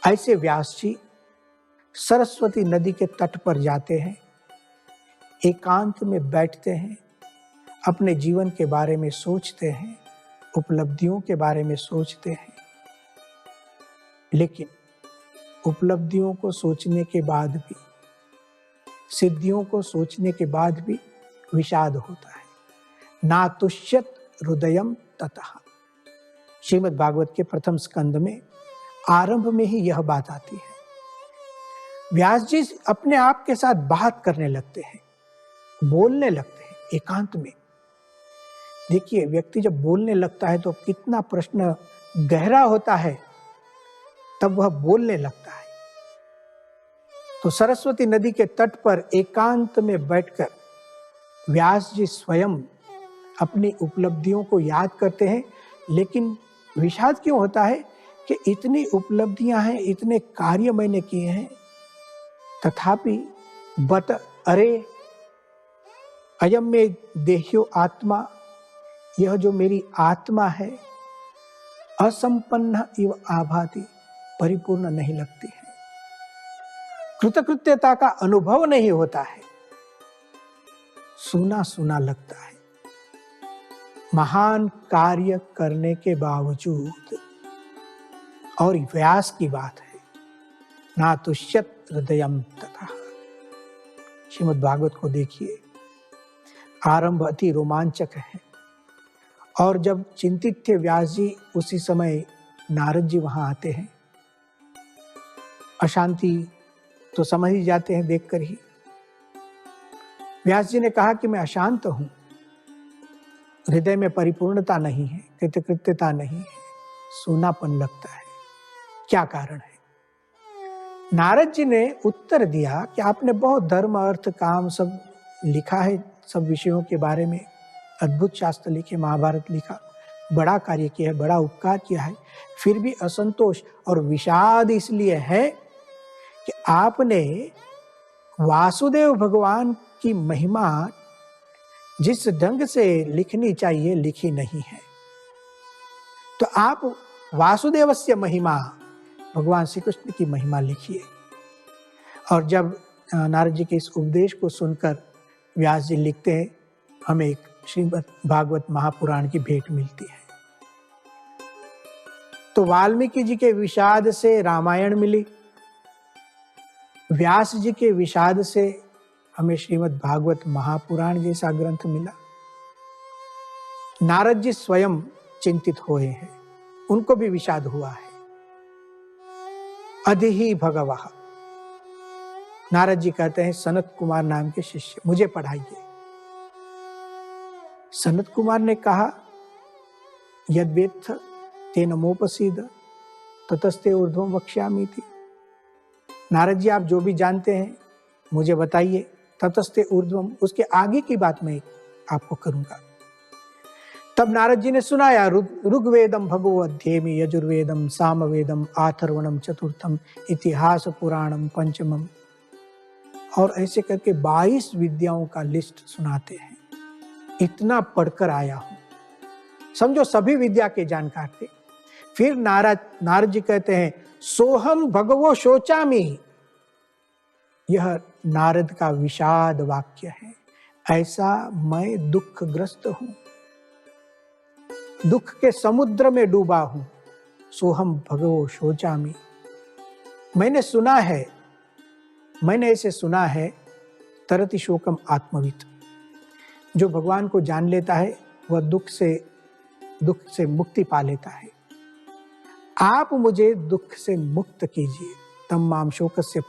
ऐसे व्यास जी सरस्वती नदी के तट पर जाते हैं, एकांत में बैठते हैं, अपने जीवन के बारे में सोचते हैं, उपलब्धियों के बारे में सोचते हैं। लेकिन उपलब्धियों को सोचने के बाद भी, सिद्धियों को सोचने के बाद भी विषाद होता है। ना तुष्यत हृदयम ततः। श्रीमद् भागवत के प्रथम स्कंद में आरंभ में ही यह बात आती है। व्यास जी अपने आप के साथ बात करने लगते हैं, बोलने लगते हैं एकांत में। देखिए, व्यक्ति जब बोलने लगता है तो कितना प्रश्न गहरा होता है, तब वह बोलने लगता है। तो सरस्वती नदी के तट पर एकांत में बैठकर व्यास जी स्वयं अपनी उपलब्धियों को याद करते हैं। लेकिन विषाद क्यों होता है कि इतनी उपलब्धियां हैं, इतने कार्य मैंने किए हैं, तथापि बत अरे अयम में देह्यो आत्मा, यह जो मेरी आत्मा है असंपन्न इव आभाति, परिपूर्ण नहीं लगती है, कृतकृत्यता का अनुभव नहीं होता है, सूना सूना लगता है। महान कार्य करने के बावजूद, और व्यास की बात है, ना तुष्यत हृदयम तथा। श्रीमद् भागवत को देखिए, आरंभ अति रोमांचक है। और जब चिंतित थे व्यास जी, उसी समय नारद जी वहां आते हैं। अशांति तो समझ ही जाते हैं देखकर ही। व्यास जी ने कहा कि मैं अशांत हूं, हृदय में परिपूर्णता नहीं है, कृतकृत्यता नहीं है, सूनापन लगता है, क्या कारण है? नारद जी ने उत्तर दिया कि आपने बहुत धर्म अर्थ काम सब लिखा है, सब विषयों के बारे में अद्भुत शास्त्र लिखे, महाभारत लिखा, बड़ा कार्य किया है, बड़ा उपकार किया है, फिर भी असंतोष और विषाद इसलिए है कि आपने वासुदेव भगवान की महिमा जिस ढंग से लिखनी चाहिए लिखी नहीं है। तो आप वासुदेवस्य महिमा, भगवान श्री कृष्ण की महिमा लिखिए। और जब नारद जी के इस उपदेश को सुनकर व्यास जी लिखते हैं, हमें एक श्रीमद् भागवत महापुराण की भेंट मिलती है। तो वाल्मीकि जी के विषाद से रामायण मिली, व्यास जी के विषाद से हमें श्रीमद् भागवत महापुराण जैसा ग्रंथ मिला। नारद जी स्वयं चिंतित हुए हैं, उनको भी विषाद हुआ है। अधिहि भगवः, नारद जी कहते हैं सनत कुमार नाम के शिष्य, मुझे पढ़ाइए। सनत कुमार ने कहा, यद्वेत्थ तेन मोपसीद ततस्ते ऊर्ध्वं वक्ष्यामि थी। नारद जी, आप जो भी जानते हैं मुझे बताइए, ततस्ते ऊर्ध्वं, उसके आगे की बात मैं आपको करूंगा। तब नारद जी ने सुनाया, ऋग्वेदम भगवद्ध्येमि, यजुर्वेदम सामवेदम, आथर्वणम चतुर्थम, इतिहास पुराणम पंचमम, और ऐसे करके 22 विद्याओं का लिस्ट सुनाते हैं। इतना पढ़कर आया हूं, समझो सभी विद्या के जानकार थे। फिर नारद जी कहते हैं, सोहम भगवो शोचामि, यह नारद का विषाद वाक्य है। ऐसा मैं दुखग्रस्त हूं, दुख के समुद्र में डूबा हूं। सोहम भगवो शोचामि, मैंने ऐसे सुना है, तरति शोकम आत्मवित्, जो भगवान को जान लेता है वह दुख से मुक्ति पा लेता है। आप मुझे दुख से मुक्त कीजिए, तम माम शोकस्य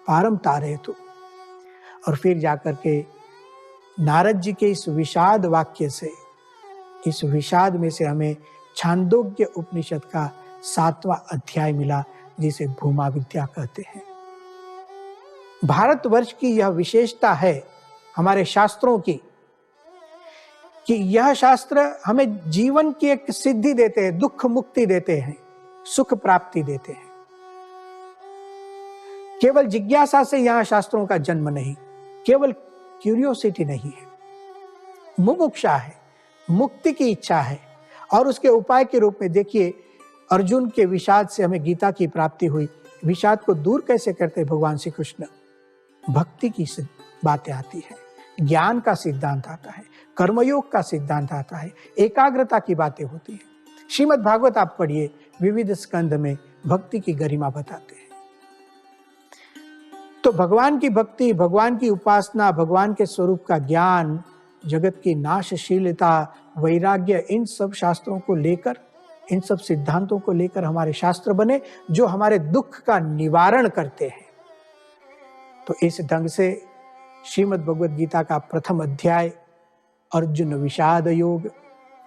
पारम तारयतु। और फिर जाकर के नारद जी के इस विषाद वाक्य से, इस विषाद में से हमें छांदोग्य उपनिषद का 7वां अध्याय मिला, जिसे भूमा विद्या कहते हैं। भारतवर्ष की यह विशेषता है हमारे शास्त्रों की, कि यह शास्त्र हमें जीवन की एक सिद्धि देते हैं, दुख मुक्ति देते हैं, सुख प्राप्ति देते हैं। केवल जिज्ञासा से यहां शास्त्रों का जन्म नहीं, केवल क्यूरियोसिटी नहीं है, मुमुक्षा है, मुक्ति की इच्छा है। और उसके उपाय के रूप में देखिए, अर्जुन के विषाद से हमें गीता की प्राप्ति हुई। विषाद को दूर कैसे करते भगवान श्री कृष्ण? भक्ति की बातें आती है, ज्ञान का सिद्धांत आता है, कर्मयोग का सिद्धांत आता है, एकाग्रता की बातें होती है। श्रीमद् भागवत आप पढ़िए, विविध स्कंद में भक्ति की गरिमा बताते हैं। तो भगवान की भक्ति, भगवान की उपासना, भगवान के स्वरूप का ज्ञान, जगत की नाशशीलता, वैराग्य, इन सब शास्त्रों को लेकर, इन सब सिद्धांतों को लेकर हमारे शास्त्र बने जो हमारे दुख का निवारण करते हैं। तो इस ढंग से श्रीमद् भगवद गीता का प्रथम अध्याय अर्जुन विषाद योग,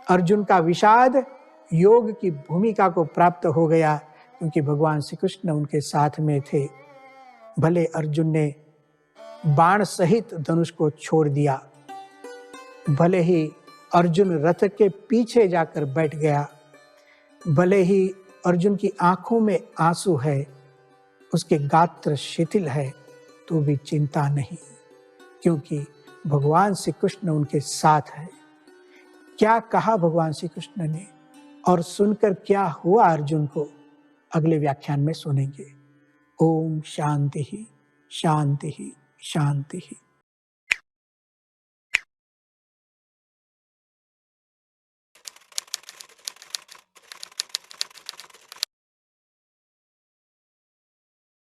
अर्जुन का विषाद योग की भूमिका को प्राप्त हो गया, क्योंकि भगवान श्री कृष्ण उनके साथ में थे। भले अर्जुन ने बाण सहित धनुष को छोड़ दिया, भले ही अर्जुन रथ के पीछे जाकर बैठ गया, भले ही अर्जुन की आंखों में आंसू है, उसके गात्र शिथिल है, तो भी चिंता नहीं, क्योंकि भगवान श्री कृष्ण उनके साथ है। क्या कहा भगवान श्री कृष्ण ने और सुनकर क्या हुआ अर्जुन को, अगले व्याख्यान में सुनेंगे। ओम शांति ही शांति ही शांति ही।